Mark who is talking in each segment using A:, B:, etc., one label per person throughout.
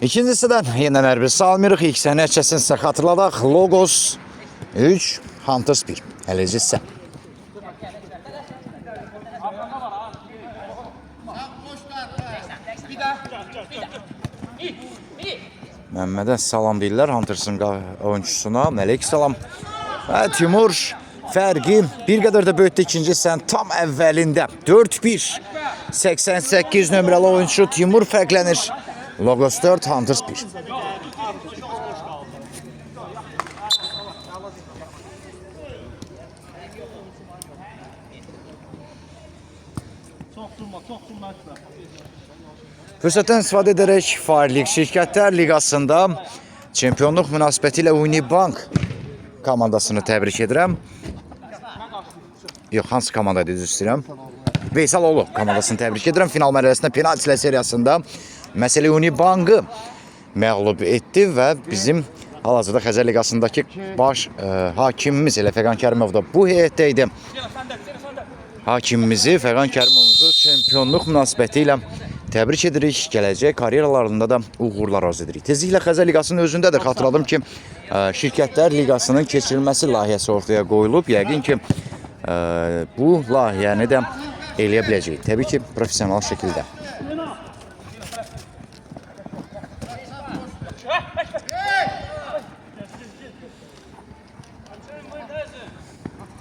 A: İkincisidən yenə hər bir salmırıq. İlk nəticəsini sizə xatırladaq. Logos 3, Hunters 1. Ələcə sən. Məhmədə salam deyirlər Hunters'ın oyunçusuna. Mələk salam. Və Timur fərqi bir qədər də böyütdü ikinci sən tam əvvəlində. 4-1. 88 nömrəli oyunçu Timur fərqlənir. Logos 4, Hunters 1. Fürsətdən istifadə edərək Firelik Şirkətlər Liqasında çempionluq münasibəti ilə Unibank komandasını təbrik edirəm. Yox, hansı komandaydı, düz istəyirəm. Veysaloğlu komandasını təbrik edirəm. Final mərhələsində penaltilər seriyasında məsələ Unibank'ı məğlub etdi və bizim hal-hazırda Xəzər Liqasındakı baş hakimimiz elə Fəqan Kərimov da bu heyətdə idi. Hakimimizi, Fəqan Kərimovu çempionluq münasibəti ilə təbrik edirik. Gələcək karyeralarında da uğurlar arzu edirik. Tezliklə Xəzər Liqasının özündə də xatırladım ki, Şirkətlər Liqasının keçirilməsi layihəsi ortaya qoyulub. Yəqin ki, bu layihəni də eləyə biləcəyik. Təbii ki, profesional şəkildə.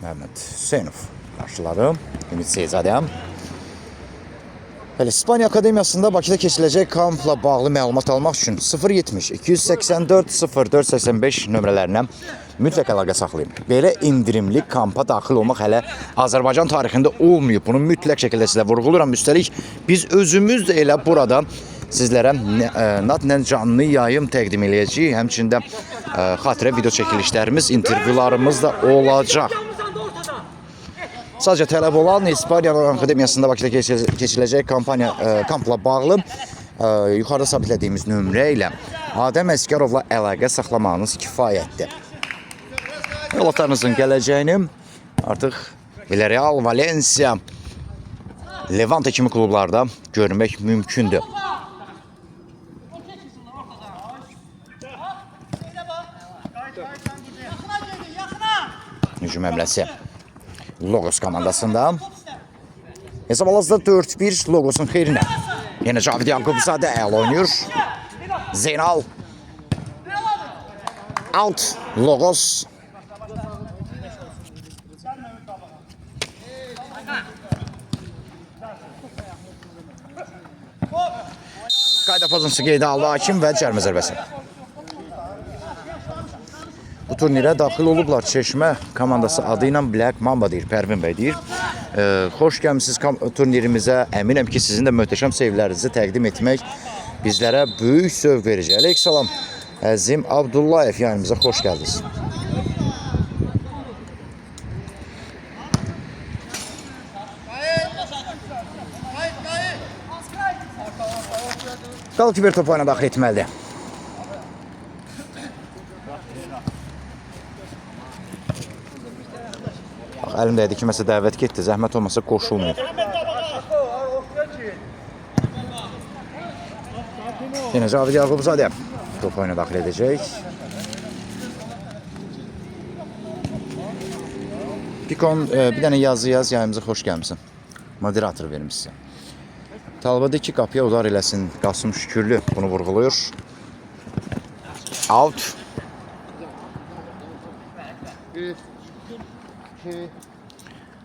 A: Məhməd Hüseynov qarşıladı. Ümid Seyzadəm. İspaniya Akademiyasında Bakıda keçiriləcək kampla bağlı məlumat almaq üçün 070-284-0485 nömrələrinə mütləq əlaqə saxlayın. Belə indirimli kampa daxil olmaq hələ Azərbaycan tarixində olmayıb. Bunu mütləq şəkildə sizə vurğuluram. Üstəlik biz özümüz də elə burada sizlərə nadlə canlı yayım təqdim edəcəyik. Həmçində xatirə video çəkilişlərimiz, intervyularımız da olacaq. Sadəcə tələb olan İspaniya Akademiyasında Bakıda keçiriləcək kampla bağlı yuxarıda sabitlədiyimiz nömrə ilə Adəm Əskərovla əlaqə saxlamağınız kifayətdir. Yollarınızın gələcəyini artıq Villarreal, Valencia, Levante kimi klublarda görmək mümkündür. Hücum əmləsi Logos komandasında. Hesab hal-hazırda 4-1 Logos'un xeyrinə. Yenə Cavid Yaqubzadə əl oynuyor. Zeynal. Out. Logos. Qayda pozuntusu qeydə aldı hakim və cərimə zərbəsi. Bu turnirə daxil olublar Çeşmə komandası adı ilə Black Mamba deyir, Pərvin bəy deyir. Xoş gəlmişsiniz turnirimizə. Əminəm ki, sizin də möhtəşəm sevgilərinizi təqdim etmək bizlərə böyük zövq verəcək. Əleyhissalam, Əzim Abdullayev yanımıza xoş gəldiniz. Qalkiber topu oyuna daxil etməlidir. Əlimdəydi ki, məsələ dəvət getdi, zəhmət olmasa qoşulmuyor. Yenə Cavid Yaqubzadə top oyuna daxil edəcək. Pikon, bir dənə yazı yaz, yayımıza xoş gəlmişsin. Moderator verim sizə. Talibada ki, qapıya udar eləsin Qasım Şükürlü bunu vurğuluyur. Out.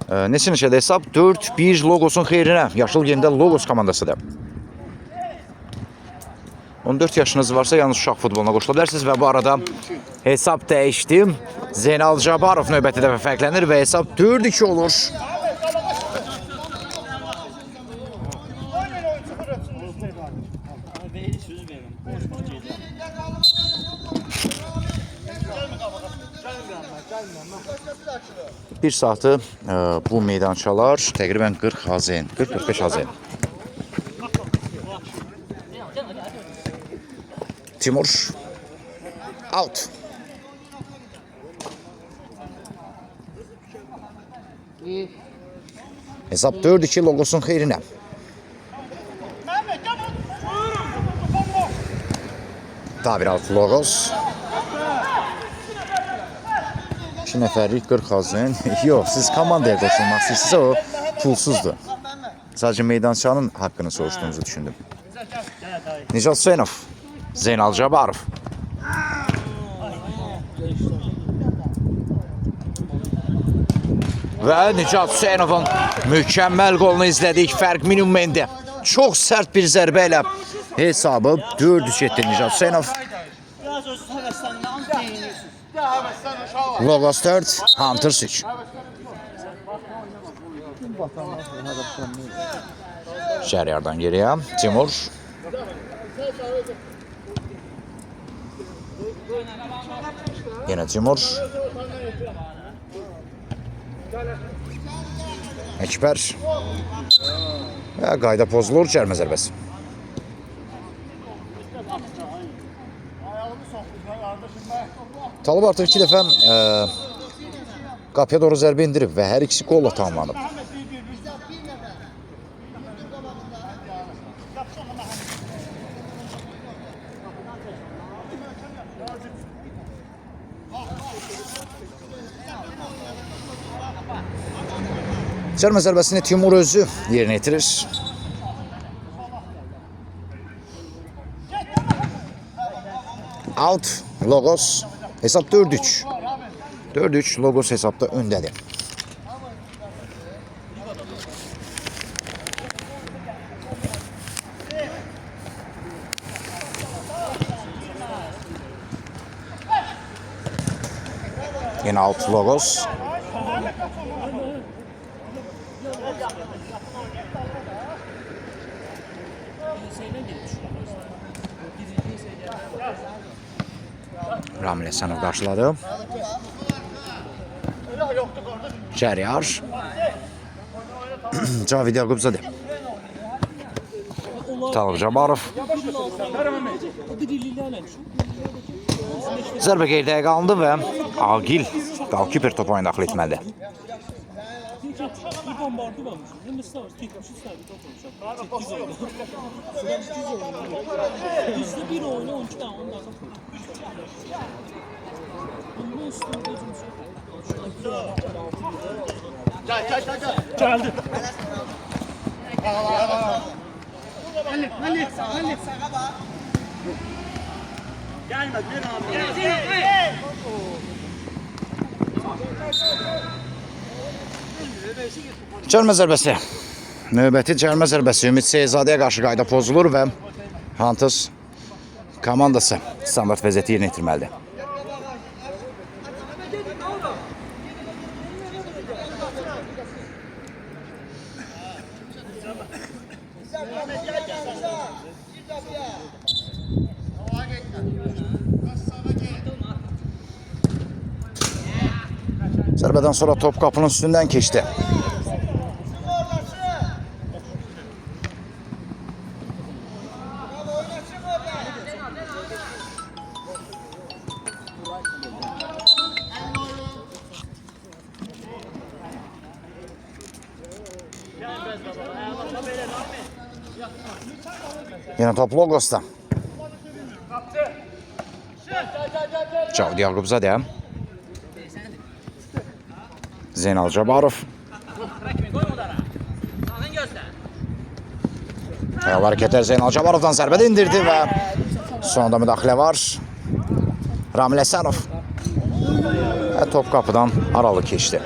A: Neçə neçədə hesab? 4-1 Logos'un xeyrinə. Yaşıl geyimdə Logos komandasıdır. 14 yaşınız varsa yalnız uşaq futboluna qoşula bilərsiniz və bu arada hesab dəyişdi. Zeynal Cabarov növbəti dəfə fərqlənir və hesab 4-2 olur. Bir saatı bu meydançalar təqribən 40 AZN, 40-45 AZN. Timur out. Hesap 4-2 Logos'un xeyrinə. Daha bir altı Logos. 2 nəfərlik 40 hazın. Yox, siz komandaya qoşulmaq istəyirsinizsə o pulsuzdur. Sadəcə meydançanın haqqını soruşduğunuzu düşündüm. Nicat Hüseynov, Zeynal Cabarov. Və Nicat Hüseynovun mükəmməl qolunu izlədik. Fərq minimum endi. Çox sərt bir zərbə ilə hesabı 4-3 etdi Nicat Hüseynov. Logos 4, Hunters 3. Şəhriyardan geriyə Timur. Yenə Timur. Əkbər. Və qayda pozulur, cərmə zərbəsi. Talib artıq 2 dəfə qapıya doğru zərbə indirib və hər ikisi qolla tamamlanıb. Cərmə zərbəsini Timur özü yerinə yetirir. Out, Logos. Hesab 4-3. 4-3, Logos hesabda öndədir. Yine out Logos. Ramil Həsənov qarşıladı. Şəhriyar. Cavid Yaqubzadə. Talib Cabarov. Zərbə qeydiyə qalındı və Agil Qalkiper topu oyuna daxil etməlidir.
B: Geldi.
A: Cərmə zərbəsi. Növbəti cərmə zərbəsi Ümid Seyzadəyə qarşı qayda pozulur və Hunters komandası standart vəziyyəti yerinə yetirməlidir. Zərbədən sonra top qapının üstündən keçdi. Yine top Logos'ta. Cavid Yaqubzadə. Zeynal Cabarov. Ayol hareketler Zeynal Cabarov'dan zərbə indirdi və sonunda müdaxilə var. Ramil Həsənov. Və top qapıdan aralı keçdi.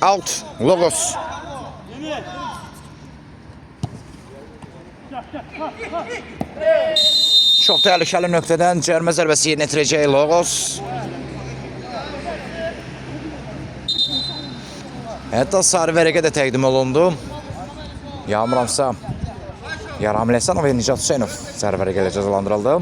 A: Out, Logos. Çox təhlükəli nöqtədən cərmə zərbəsi yerinə yetirəcək Logos. Hətta sarı vərəqə də təqdim olundu. Yanılmıramsa Ramil Həsənov və Nicat Hüseynov sarı vərəqə ilə cəzalandırıldı.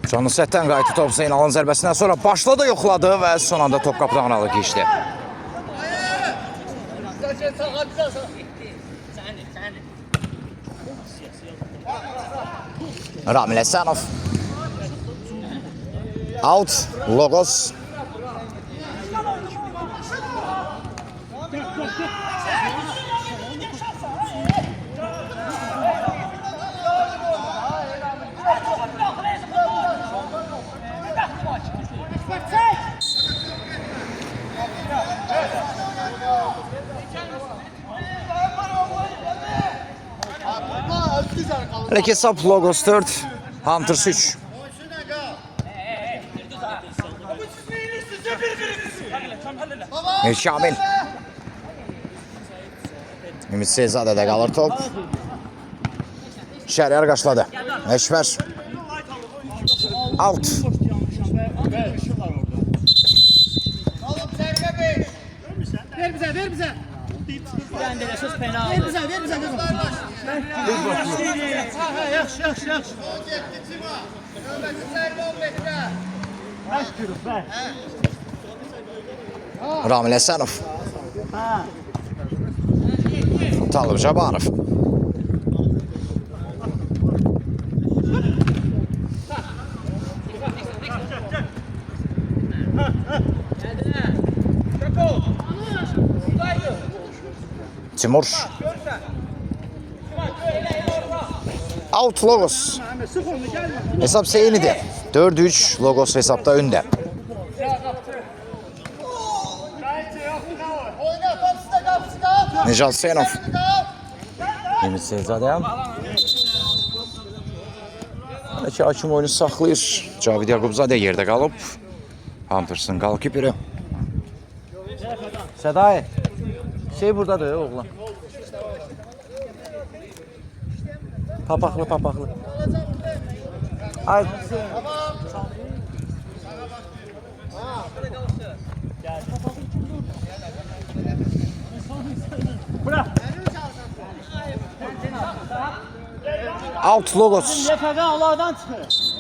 A: Canlı sətdən qayıtı top Zeynalın zərbəsindən sonra başladı, yoxladı və son anda top qapıdan aralı keçdi. Ramil Həsənov. Out, Logos. Hələ ki hesab Logos 4, Hunters 3. Şamil. Ümid Seyzadədə qalır top. Şəriyar qaşladı. Eşver. Out.
B: Ver bize, ver bize. Ver bize, ver bize. Yaxşı, yaxşı, yaxşı.
A: Ramil Həsənov. Talib Cabarov. Timur. Out Logos. Hesap seyinidir. 4-3 Logos hesapta önde. Necat Hüseynov. Ümid Seyzadəm. Hələ hakim oyunu saxlayır. Cavid Yaqubzadə yerdə qalıb. Hunters'ın qalkiperi. Sədai. Şey buradadır oğlan. Papaqlı, papaqlı. Ay. Out Logos.
B: YPG onlardan çıxır.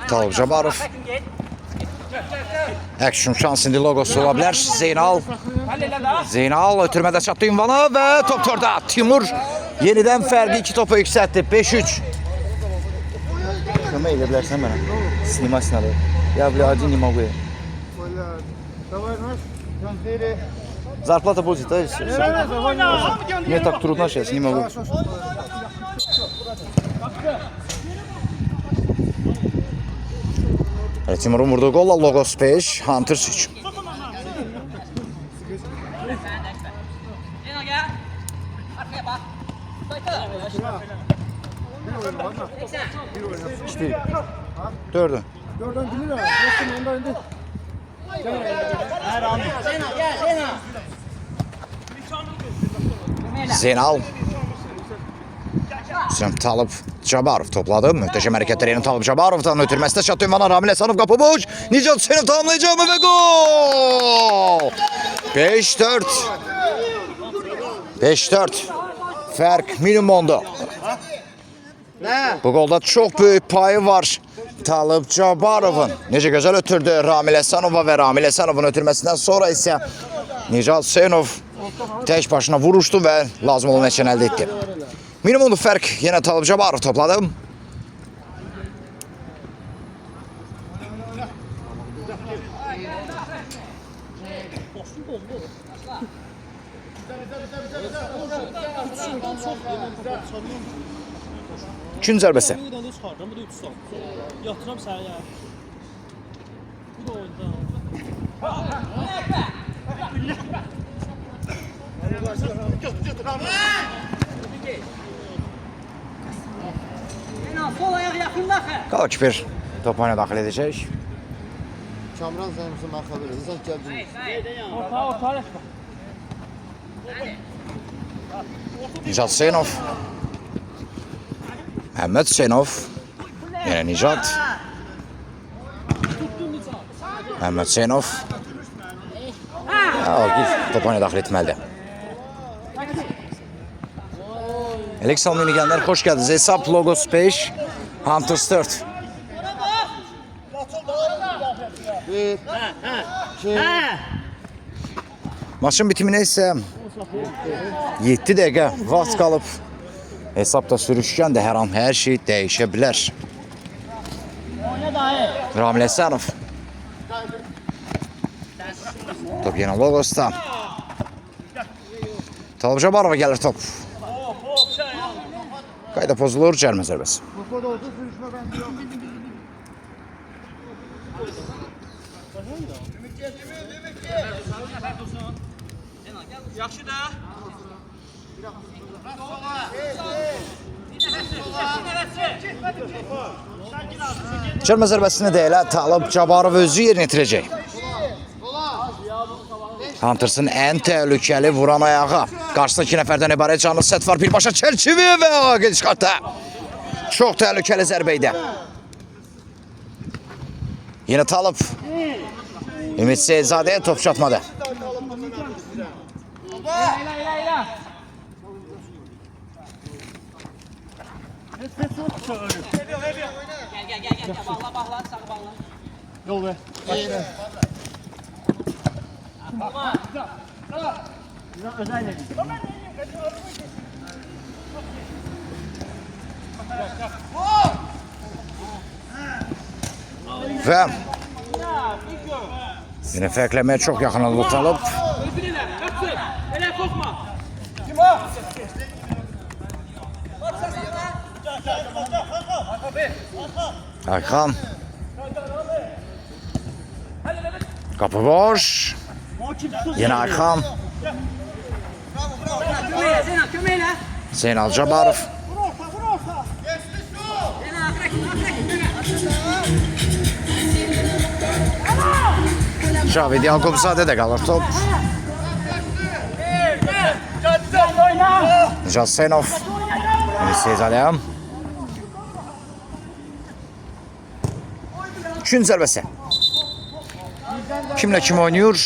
A: Talib Cabarov. Action şans indi Logos ola bilər. Zeynal ötürmədə çatdı ünvana və top torda. Timur yenidən fərqi 2 topa yüksəltdi. 5-3. Kömək edə bilərsən mənə. Sinema sinadı. Ya bля, один не могу.
B: Давай, наш, контейнер.
A: Зарплата будет, да? Мне так трудно сейчас, не могу. Timur'un vurduğu golla Logos 5, Hunters 3. İşte 4'ü.
B: Dörden bilir ha. Yoksun ondan indi.
A: Zeynal. Hüseyin Talib Cabarov topladı. Möhtəşəm hərəkətlər yeni Talib Cabarov'dan ötürməsində çatdı ünvana. Ramil Həsənov qapı boş. Necat Hüseynov tamamlayacaq mı və gol! 5-4. 5-4. Fərq minimumda. Bu golda çox böyük payı var Talib Cabarov'un. Necə gözəl ötürdü Ramil Həsənova və Ramil Həsənovun ötürməsindən sonra isə Necat Hüseynov tək başına vuruşdu və lazım olan nəticəni əldə etdi. Minimumlu fərq yenə Talib Cabarov topladı. İkinci zərbəsi.
B: Bu da çıxardım, bu da 3 saat. Yatıram səni ya. Bu da oyunda. Sol ayak yaxında.
A: Qalkipir top oyuna daxil edəcək.
C: Kamran zəmsin baxa bilir. Sən gəldin.
B: Orta.
A: Necat Hüseynov. Əhməd Hüseynov. Yenə Nicat. Əhməd Hüseynov. Agif topa daxil etməlidir. Aleksal Minigenler hoş geldiniz. Hesap Logos 5, Hunters 4. Maçın bitimine ise 7 dəqiqə vaxt qalıb. Hesabda sürüşkən də hər an hər şey dəyişə bilər. Ramil Həsənov. Top yenə Logos'ta. Talib Jabarova gəlir top. Qayda pozulur, cəlmə zərbəsi.
B: Yaxşı da.
A: Cəlmə zərbəsini də elə Talib Jabarov özü yerinə yetirəcək. Hunters'ın ən təhlükəli vuran ayağı. Qarşısında 2 nəfərdən ibarət canlı set var. Birbaşa Çelçivi və Agil çıxartdı. Çox təhlükəli zərbə idi. Yenə Talib. Ümid Seydzadəyə top çatmadı.
B: Gel. Bağla, sağ bağla.
C: Yol ver.
A: Və yine fərqləməyə çox yaxın Talib.
B: Elə qorxma.
A: Ayxan. Kapı boş. Yine Ayxan. Zeynal Jabarov. Cavid Yakubzadə də qalır top. Nicat Hüseynov. Seyzadəm. Üçüncü zərbəsi. Kimlə kim oynuyor?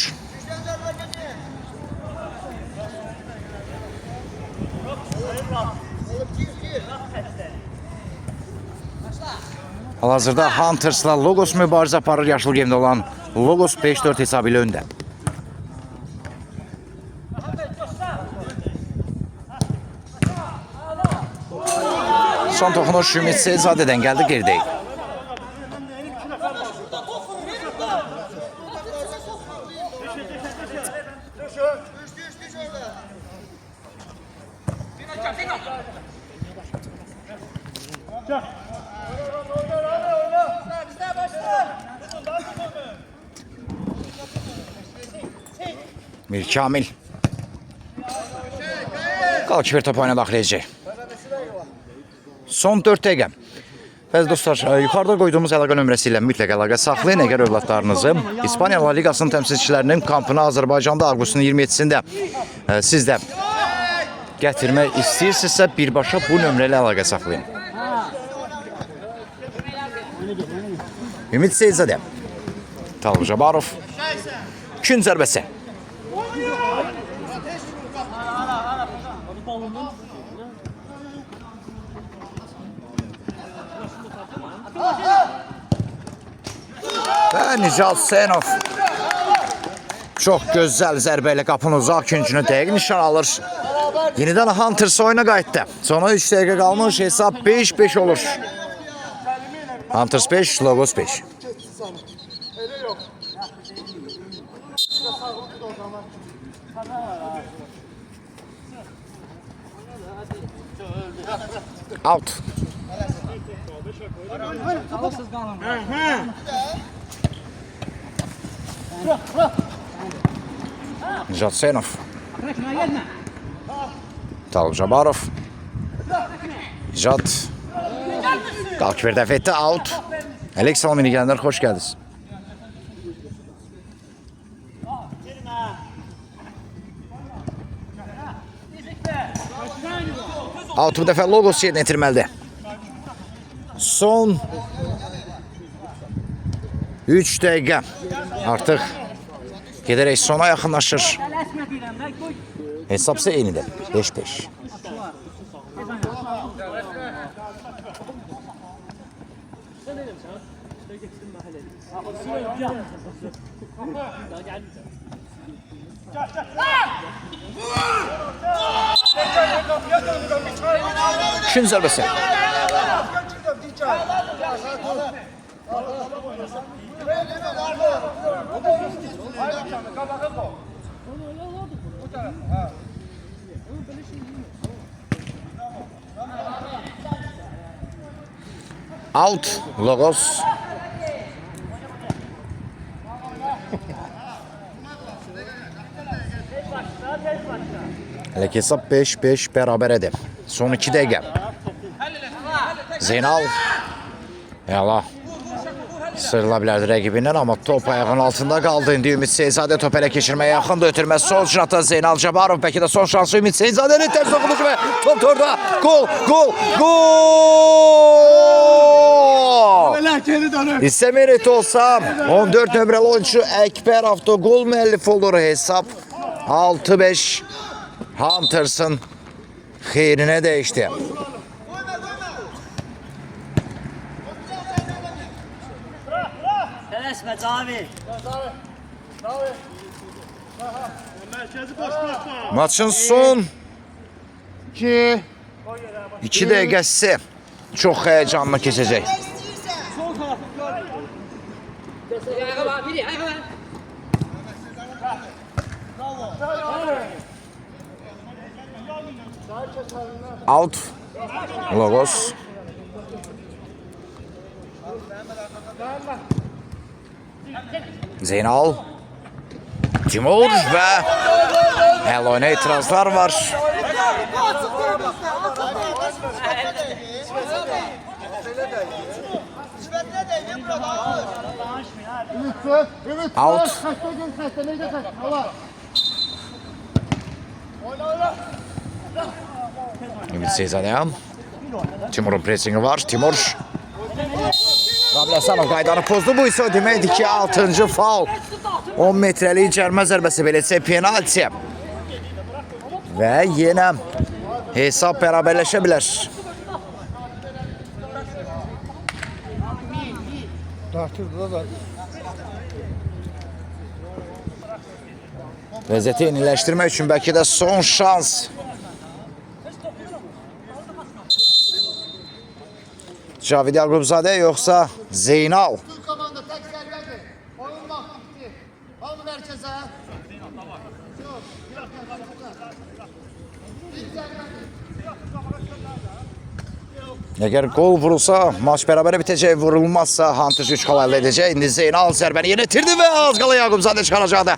A: Hal-hazırda Hunters'la Logos mübarizə aparır yaşlı gemdə olan Logos 5-4 hesabı ilə öndə. Son toxunuş Ümid Seydzadədən gəldi, geridəyik. Mir Kamil. Qalkiver top oyuna daxil edəcək. Son 4 dəqiqə. Bəzi dostlar, yuxarıda qoyduğumuz əlaqə nömrəsi ilə mütləq əlaqə saxlayın. Əgər övladlarınızı İspaniya La Ligasının təmsilçilərinin kampına Azərbaycanda avqustun 27-sində siz də gətirmək istəyirsinizsə, birbaşa bu nömrə ilə əlaqə saxlayın. Ümid Seyzadə. Talib Jabarov. İkinci zərbəsi. Və Nicat Hüseynov çox gözəl zərbə ilə qapının uzaq küncünü dəqiq nişan alır. Yenidən Hunters oyuna qayıtdı. Sona 3 dəqiqə qalmış, hesab 5-5 olur. Hunters 5, Logos 5. Out. Nicat Hüseynov. Talib Jabarov. Nicat. Qalkiver dəf etdi, out. Aleksal Minigenler, hoş geldiniz. Out bu dəfə Logos yerinə yetirməlidir. Son 3 dəqiqə. Artıq gedərək sona yaxınlaşır. Hesab isə eynidir. 5-5.
B: Sen ne demişsin? İşte gitsin mahalleye. Daha gelmeyeceğim.
A: Şun zərbəsi. Out. Logos. Elə ki, hesab 5-5 bərabərədir. Son 2 dəqiqə. Zeynal. Yala. Sırıla bilərdi rəqibindən, amma top ayağının altında qaldı. İndi Ümid Seyzadə top ələ keçirməyə yaxındır. Ötürməz sol cinata Zeynal Cabarov. Bəlkə də son şansı Ümid Seyzadənin tərs toxunuşu və top orada. Gol, gol, gol! İstə merit olsa 14 nömrəli oyuncu Əkbər Avtogol müəllif olur. Hesab 6-5 Hunters'ın xeyrinə dəyişdi.
D: Tələsmə Cavi.
A: Maçın son 2 dəqiqəsi çox həyəcanlı keçəcək.
B: Sol tarafı gör.
A: Out. Logos. Zeynal. Timur və həll oyuna etirazlar var. Out. Ümid Seyzadəyəm. Timur'un pressingi var. Timur. Rabil Həsənov qaydanı pozdu. Bu isə o deməkdir ki, 6-cı faul. 10 metrəlik cərmə zərbəsi beləcək penalti. Və yenə hesab bərabərləşə bilər. Vəziyyəti yeniləşdirmək üçün bəlkə də son şans. Cavid Yaqubzadə yoxsa Zeynal?
C: Komanda tek zərbədir. Oyun vaxtı bitti. Hamı mərkəzə.
A: Əgər qol vurulsa, maç bərabərə bitəcək, vurulmazsa Hunters 3 xal əldə edəcək. İndi Zeynal zərbəni yenə itirdi və az qala Yaqubzadə çıxaracaqdı.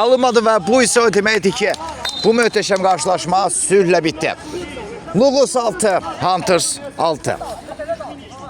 A: Alınmadı və bu isə o deməkdir ki, bu möhtəşəm qarşılaşma sülhlə bitdi. Logos 6, Hunters 6.